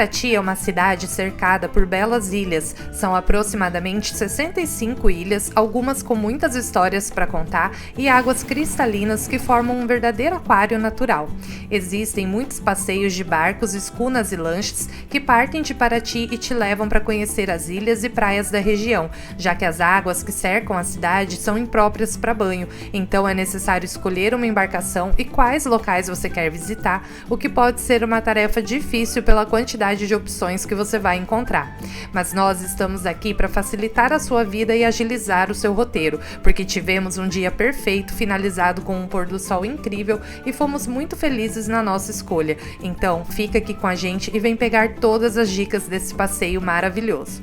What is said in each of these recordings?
Paraty é uma cidade cercada por belas ilhas. São aproximadamente 65 ilhas, algumas com muitas histórias para contar e águas cristalinas que formam um verdadeiro aquário natural. Existem muitos passeios de barcos, escunas e lanches que partem de Paraty e te levam para conhecer as ilhas e praias da região, já que as águas que cercam a cidade são impróprias para banho, então é necessário escolher uma embarcação e quais locais você quer visitar, o que pode ser uma tarefa difícil pela quantidade de opções que você vai encontrar. Mas nós estamos aqui para facilitar a sua vida e agilizar o seu roteiro, porque tivemos um dia perfeito, finalizado com um pôr do sol incrível e fomos muito felizes na nossa escolha. Então, fica aqui com a gente e vem pegar todas as dicas desse passeio maravilhoso.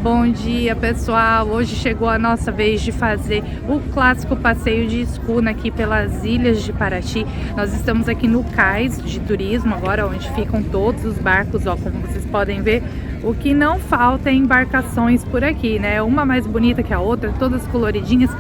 Bom dia, pessoal! Hoje chegou a nossa vez de fazer o clássico passeio de escuna aqui pelas ilhas de Paraty. Nós estamos aqui no cais de turismo agora, onde ficam todos os barcos, ó, como vocês podem ver. O que não falta é embarcações por aqui, né? Uma mais bonita que a outra, todas coloridinhas,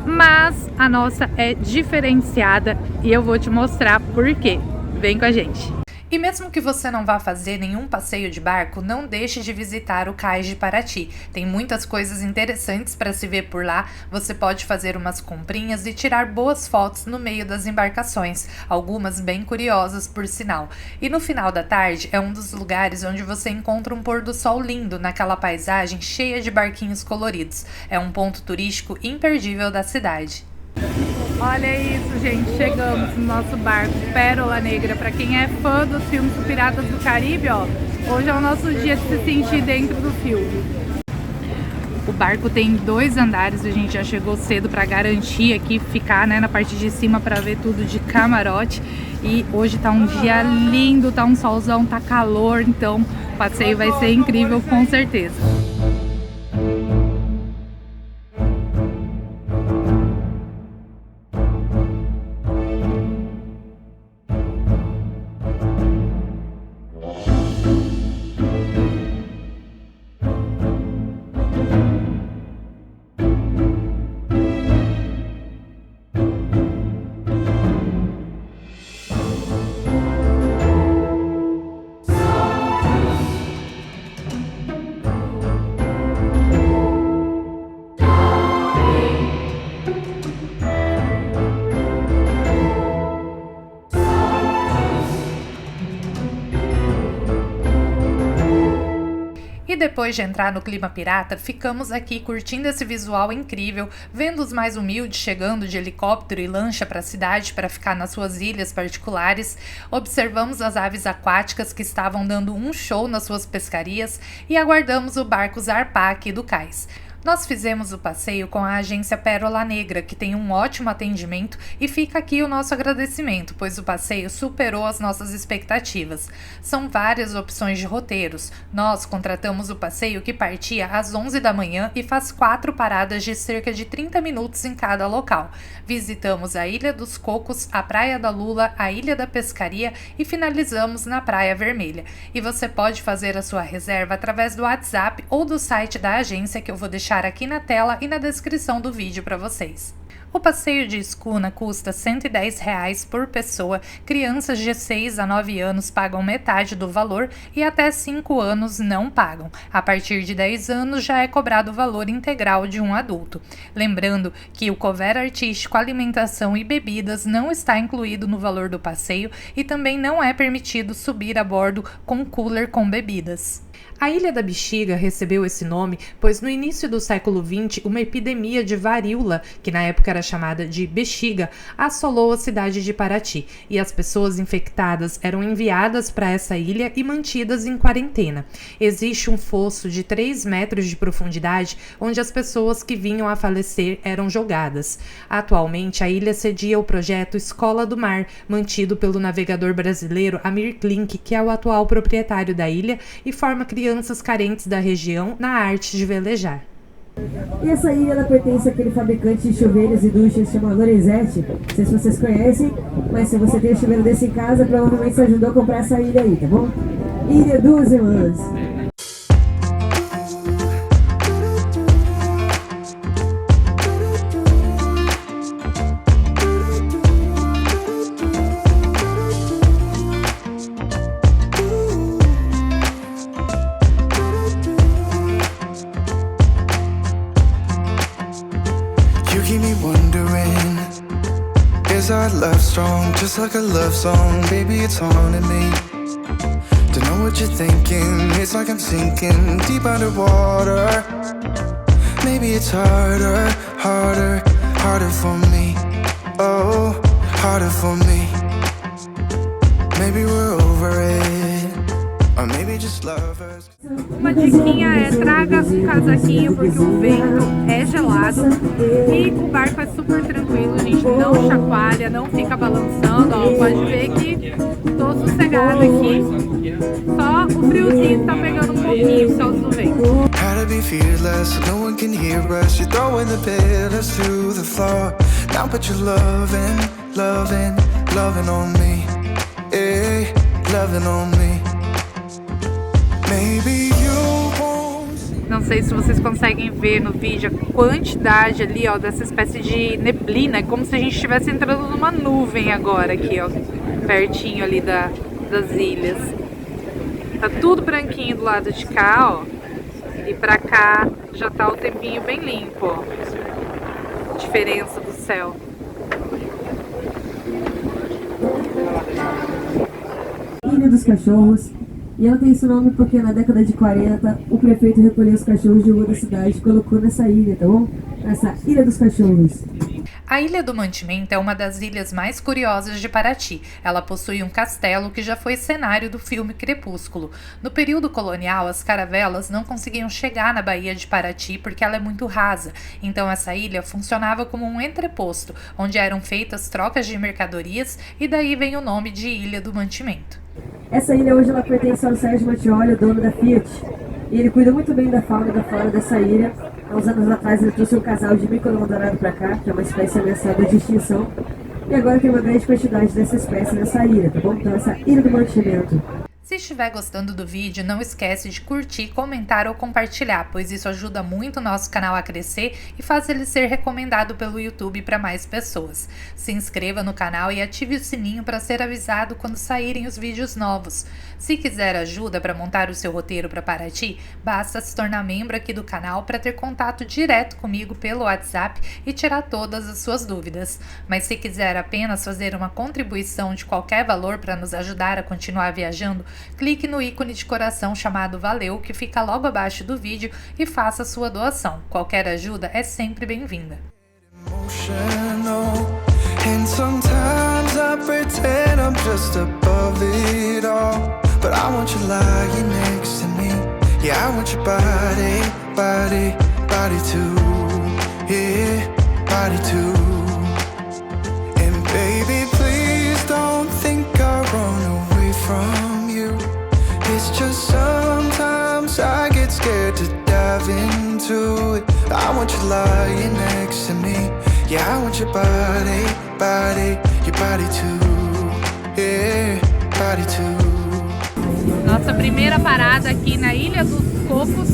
mas a nossa é diferenciada e eu vou te mostrar por quê. Vem com a gente! E mesmo que você não vá fazer nenhum passeio de barco, não deixe de visitar o cais de Paraty. Tem muitas coisas interessantes para se ver por lá. Você pode fazer umas comprinhas e tirar boas fotos no meio das embarcações, algumas bem curiosas por sinal. E no final da tarde é um dos lugares onde você encontra um pôr do sol lindo naquela paisagem cheia de barquinhos coloridos. É um ponto turístico imperdível da cidade. Olha isso, gente, chegamos no nosso barco Pérola Negra. Para quem é fã dos filmes do Piratas do Caribe, ó, hoje é o nosso dia de se sentir dentro do filme. O barco tem 2 andares, a gente já chegou cedo para garantir aqui, ficar, né, na parte de cima para ver tudo de camarote. E hoje tá um dia lindo, tá um solzão, tá calor, então o passeio vai ser incrível com certeza. E depois de entrar no clima pirata, ficamos aqui curtindo esse visual incrível, vendo os mais humildes chegando de helicóptero e lancha para a cidade para ficar nas suas ilhas particulares, observamos as aves aquáticas que estavam dando um show nas suas pescarias e aguardamos o barco zarpar aqui do cais. Nós fizemos o passeio com a agência Pérola Negra, que tem um ótimo atendimento, e fica aqui o nosso agradecimento, pois o passeio superou as nossas expectativas. São várias opções de roteiros. Nós contratamos o passeio que partia às 11 da manhã e faz 4 paradas de cerca de 30 minutos em cada local. Visitamos a Ilha dos Cocos, a Praia da Lula, a Ilha da Pescaria e finalizamos na Praia Vermelha. E você pode fazer a sua reserva através do WhatsApp ou do site da agência, que eu vou deixar aqui na tela e na descrição do vídeo para vocês. O passeio de escuna custa R$ 110 por pessoa, crianças de 6 a 9 anos pagam metade do valor e até 5 anos não pagam. A partir de 10 anos já é cobrado o valor integral de um adulto. Lembrando que o cover artístico, alimentação e bebidas não está incluído no valor do passeio e também não é permitido subir a bordo com cooler com bebidas. A Ilha da Bexiga recebeu esse nome pois no início do século XX uma epidemia de varíola, que na época era chamada de bexiga, assolou a cidade de Paraty e as pessoas infectadas eram enviadas para essa ilha e mantidas em quarentena. Existe um fosso de 3 metros de profundidade onde as pessoas que vinham a falecer eram jogadas. Atualmente a ilha cedia o projeto Escola do Mar, mantido pelo navegador brasileiro Amir Klink, que é o atual proprietário da ilha e forma crianças carentes da região na arte de velejar. E essa ilha ela pertence àquele fabricante de chuveiros e duchas chamado Lorenzetti. Não sei se vocês conhecem, mas se você tem um chuveiro desse em casa, provavelmente você ajudou a comprar essa ilha aí, tá bom? Ilha Duas Irmãs. You keep me wondering, is our love strong? Just like a love song, baby, it's haunting me. Don't know what you're thinking, it's like I'm sinking deep underwater. Maybe it's harder, harder, harder for me. Oh, harder for me. Maybe we're over it, or maybe just lovers. Uma diquinha é traga um casaquinho porque o vento é gelado e o barco é super tranquilo, a gente não chacoalha, não fica balançando, ó, pode ver que tô sossegada aqui, só o friozinho tá pegando um pouquinho por causa do vento. How to be fearless, no one can hear us. You're throwing the pillars to the floor. Now put your loving, loving, loving on me. Hey, loving on me. Maybe you won't. Não sei se vocês conseguem ver no vídeo a quantidade ali, ó, dessa espécie de neblina, é como se a gente estivesse entrando numa nuvem agora aqui, ó, pertinho ali das ilhas. Tá tudo branquinho do lado de cá, ó. E pra cá já tá o tempinho bem limpo, ó. Diferença do céu. Ilha dos Cachorros. E ela tem esse nome porque na década de 40 o prefeito recolheu os cachorros de rua da cidade e colocou nessa ilha, tá bom? Nessa Ilha dos Cachorros. A Ilha do Mantimento é uma das ilhas mais curiosas de Paraty. Ela possui um castelo que já foi cenário do filme Crepúsculo. No período colonial, as caravelas não conseguiam chegar na Baía de Paraty porque ela é muito rasa. Então essa ilha funcionava como um entreposto, onde eram feitas trocas de mercadorias e daí vem o nome de Ilha do Mantimento. Essa ilha hoje ela pertence ao Sérgio Mattioli, o dono da Fiat. E ele cuida muito bem da fauna e da flora dessa ilha. Há uns anos atrás ele trouxe um casal de mico-leão dourado para cá, que é uma espécie ameaçada de extinção. E agora tem uma grande quantidade dessa espécie nessa ilha, tá bom? Então essa Ilha do Mantimento. Se estiver gostando do vídeo, não esquece de curtir, comentar ou compartilhar, pois isso ajuda muito o nosso canal a crescer e faz ele ser recomendado pelo YouTube para mais pessoas. Se inscreva no canal e ative o sininho para ser avisado quando saírem os vídeos novos. Se quiser ajuda para montar o seu roteiro para Paraty, basta se tornar membro aqui do canal para ter contato direto comigo pelo WhatsApp e tirar todas as suas dúvidas. Mas se quiser apenas fazer uma contribuição de qualquer valor para nos ajudar a continuar viajando, clique no ícone de coração chamado Valeu, que fica logo abaixo do vídeo, e faça sua doação. Qualquer ajuda é sempre bem-vinda. And sometimes I pretend I'm just above it all, but I want you lying next to me. Yeah, I want your body, body, body too. Yeah, body too. And baby, please don't think I run away from you. It's just sometimes I get scared to dive into it. I want you lying next to me. Yeah, I want your body, body, your body too. Yeah, body too. Nossa primeira parada aqui na Ilha dos Cocos.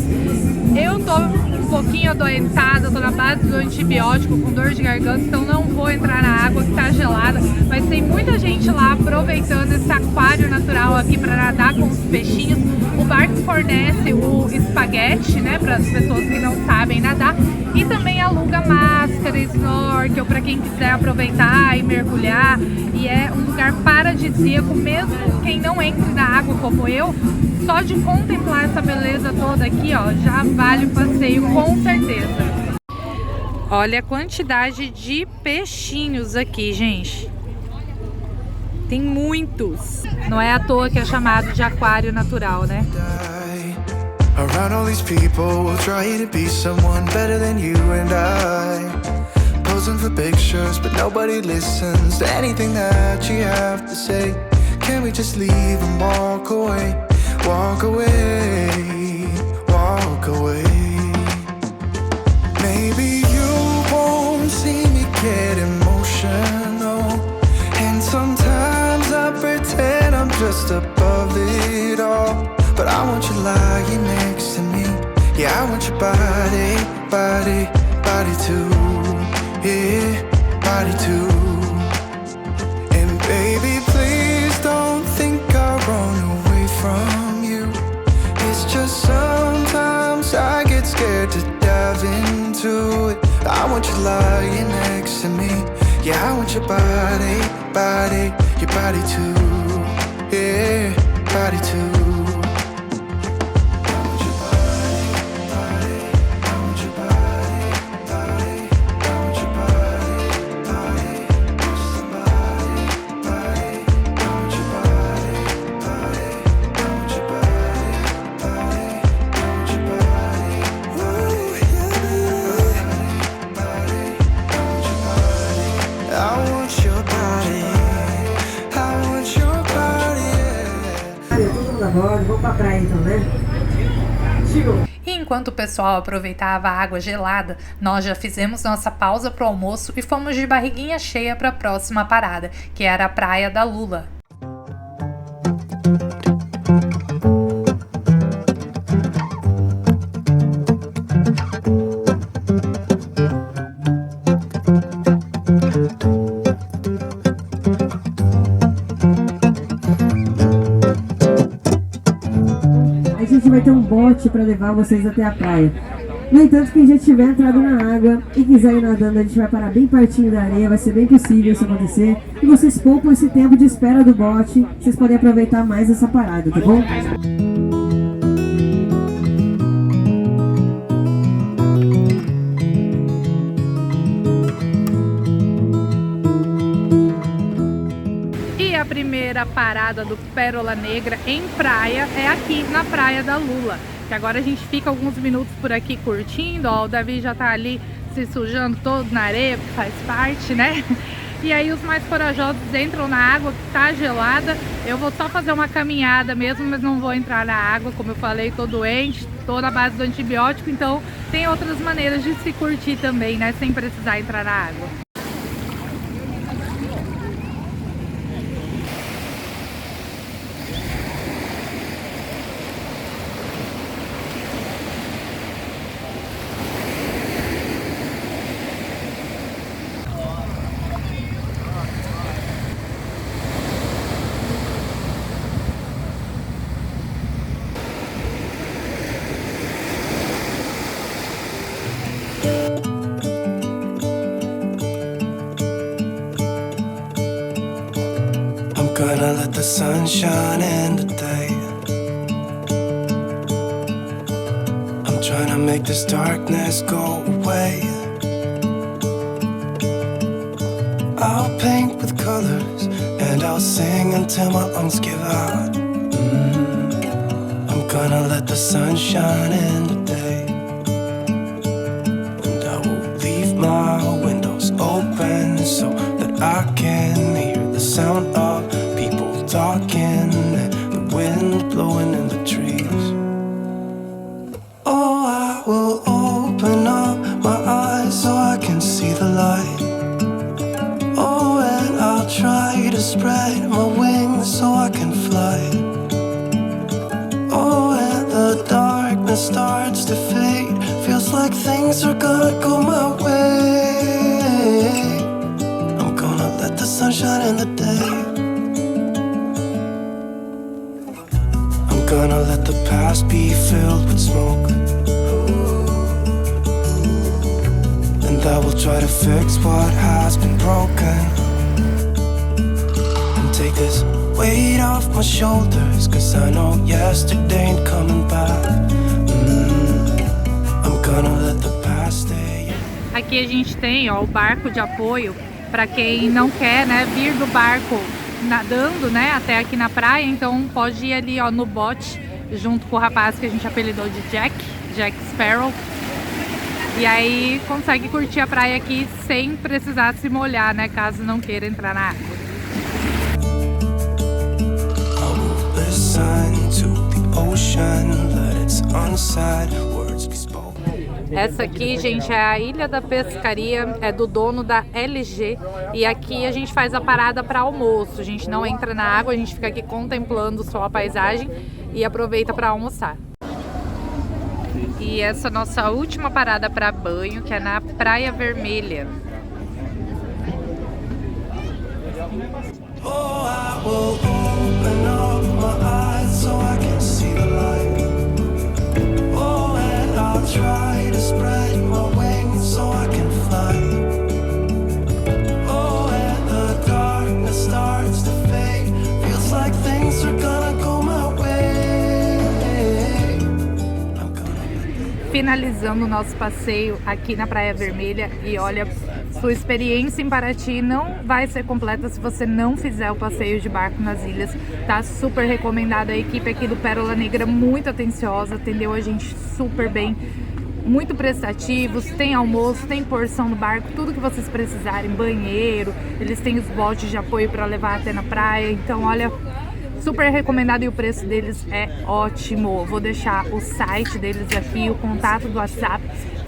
Eu tô um pouquinho adoentada, tô na base do antibiótico, com dor de garganta, então não vou entrar na água que tá gelada. Mas tem muita gente lá aproveitando esse aquário natural aqui para nadar com os peixinhos. O barco fornece o espaguete, né, para as pessoas que não sabem nadar. E também aluga máscara, snorkel, para quem quiser aproveitar e mergulhar. E é um lugar paradisíaco, mesmo quem não entre na água como eu, só de contemplar essa beleza toda aqui, ó, já vale o passeio com certeza. Olha a quantidade de peixinhos aqui, gente. Tem muitos. Não é à toa que é chamado de aquário natural, né? Around all these people, trying to be someone better than you and I. Posing for pictures, but nobody listens to anything that you have to say. Can we just leave and walk away? Walk away, walk away. get emotional. And sometimes I pretend I'm just above it all, but I want you lying next to me. Yeah, I want your body, body, body too. Yeah, body too. And baby, please don't think I'll run away from you. It's just sometimes I get scared to dive into it. I want you lying next to me. Yeah, I want your body, body, your body too. Yeah, body too. Vamos pra praia então, né? E enquanto o pessoal aproveitava a água gelada, nós já fizemos nossa pausa pro almoço e fomos de barriguinha cheia para a próxima parada, que era a Praia da Lula. A gente vai ter um bote para levar vocês até a praia. No entanto, quem já tiver entrado na água e quiser ir nadando, a gente vai parar bem pertinho da areia, vai ser bem possível isso acontecer. E vocês poupam esse tempo de espera do bote, vocês podem aproveitar mais essa parada, tá bom? E a primeira parada do Pérola Negra em praia é aqui na Praia da Lula. Que agora a gente fica alguns minutos por aqui curtindo, ó, o Davi já tá ali se sujando todo na areia, que faz parte, né? E aí os mais corajosos entram na água que tá gelada. Eu vou só fazer uma caminhada mesmo, mas não vou entrar na água, como eu falei, tô doente, tô na base do antibiótico, então tem outras maneiras de se curtir também, né, sem precisar entrar na água. Gonna let the sun shine in today. I'm trying to make this darkness go away. I'll paint with colors and I'll sing until my lungs give out. I'm gonna let the sun shine in today. And I will leave my windows open so that I can hear the sound of talking and the wind blowing in the trees. Oh, I will open up my eyes so I can see the light. Oh, and I'll try to spread my wings so I can fly. Oh, and the darkness starts to fade. Feels like things are gonna go my way. I'm gonna let the sun shine in the day. Gonna let the past be filled with smoke, and I will try to fix what has been broken, and take this weight off my shoulders, cause I know yesterday ain't coming back. I'm gonna let the past stay. Aqui a gente tem, ó, o barco de apoio para quem não quer, né, vir do barco nadando, né, até aqui na praia, então pode ir ali, ó, no bote, junto com o rapaz que a gente apelidou de Jack Sparrow, e aí consegue curtir a praia aqui sem precisar se molhar, né, caso não queira entrar na água. Essa aqui, gente, é a Ilha da Pescaria, é do dono da LG. E aqui a gente faz a parada para almoço. A gente não entra na água, a gente fica aqui contemplando só a paisagem e aproveita para almoçar. E essa nossa última parada para banho, que é na Praia Vermelha. Oh, I will open up my eyes so I can see the light. Oh, and I'll try to spread my wings so I can fly. Oh, and the darkness starts to fade. Feels like things are gonna go my way. Finalizando o nosso passeio aqui na Praia Vermelha. E olha, sua experiência em Paraty não vai ser completa se você não fizer o passeio de barco nas ilhas. Tá super recomendado. A equipe aqui do Pérola Negra muito atenciosa, atendeu a gente super bem, muito prestativos, tem almoço, tem porção no barco, tudo que vocês precisarem, banheiro, eles têm os botes de apoio para levar até na praia. Então olha, super recomendado e o preço deles é ótimo. Vou deixar o site deles aqui, o contato do WhatsApp.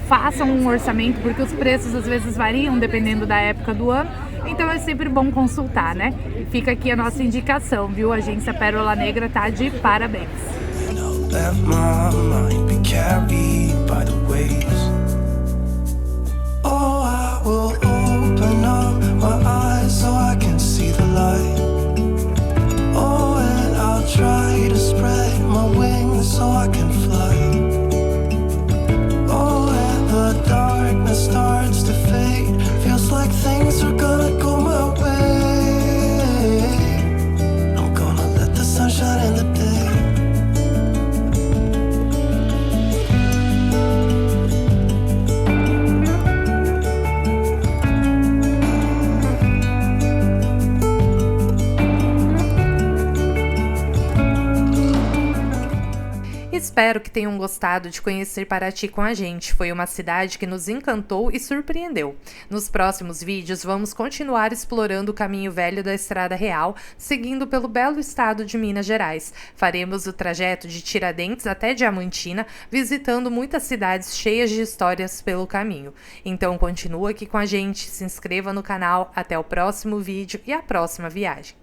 Façam um orçamento, porque os preços às vezes variam dependendo da época do ano, então é sempre bom consultar, né? E fica aqui a nossa indicação, viu? A agência Pérola Negra tá de parabéns. Darkness starts to fade. Feels like things are gonna go my way. I'm gonna let the sun shine in the day. Espero que tenham gostado de conhecer Paraty com a gente. Foi uma cidade que nos encantou e surpreendeu. Nos próximos vídeos vamos continuar explorando o caminho velho da Estrada Real, seguindo pelo belo estado de Minas Gerais. Faremos o trajeto de Tiradentes até Diamantina, visitando muitas cidades cheias de histórias pelo caminho. Então continua aqui com a gente, se inscreva no canal, até o próximo vídeo e a próxima viagem.